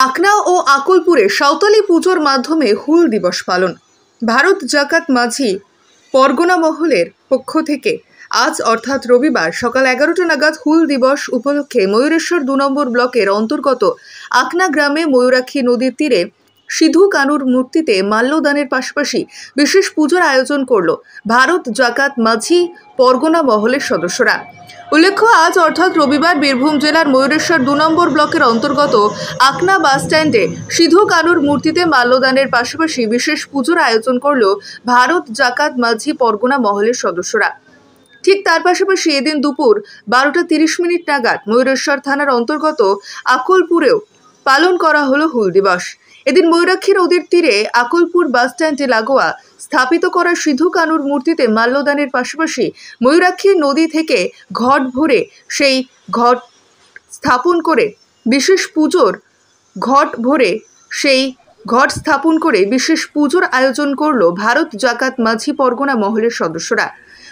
আকনা ও আকুলপুরে সাঁওতালি পুজোর মাধ্যমে হুল দিবস পালন। ভারত জাকাত মাঝি পরগনা মহলের পক্ষ থেকে আজ অর্থাৎ রবিবার সকাল 11টা নাগাদ হুল দিবস উপলক্ষে ময়ূরেশ্বর 2 নম্বর ব্লকের অন্তর্গত আকনা গ্রামে ময়ূরাক্ষী নদীর তীরে সিধু কানুর মূর্তিতে মাল্যদানের পাশাপাশি বিশেষ পুজোর আয়োজন করল ভারত জাকাত মাঝি পরগনা মহলের সদস্যরা। উল্লেখ্য, আজ অর্থাৎ রবিবার বীরভূম জেলার ময়ূরেশ্বর 2 নম্বর ব্লকের অন্তর্গত আকনা বাস স্ট্যান্ডে সিধু কানুর মূর্তিতে মাল্যদানের পাশাপাশি বিশেষ পুজোর আয়োজন করল ভারত জাকাত মাঝি পরগনা মহলের সদস্যরা। ঠিক তার পাশাপাশি এদিন দুপুর 12:30 নাগাদ ময়ূরেশ্বর থানার অন্তর্গত আকুলপুরেও পালন করা হলো হুল দিবস। এদিন ময়ূরাক্ষী নদীর তীরে আকুলপুর বাস স্ট্যান্ডে লাগোয়া স্থাপিত করা সিধু কানুর মূর্তিতে মাল্যদানের পাশাপাশি ময়ূরাক্ষী নদী থেকে ঘট ভরে সেই ঘট স্থাপন করে বিশেষ পুজোর আয়োজন করলো ভারত জাকাত মাঝি পরগনা মহলের সদস্যরা।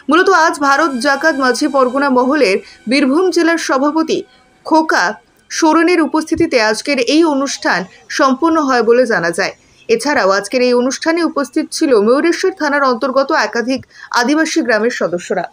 মূলত আজ ভারত জাকাত মাঝি পরগনা মহলের বীরভূম জেলার সভাপতি খোকা সোরেনের উপস্থিতিতে আজকের এই অনুষ্ঠান সম্পন্ন হয় বলে জানা যায়। এছাড়াও আজকের এই অনুষ্ঠানে উপস্থিত ছিল ময়ূরেশ্বর থানার অন্তর্গত একাধিক আদিবাসী গ্রামের সদস্যরা।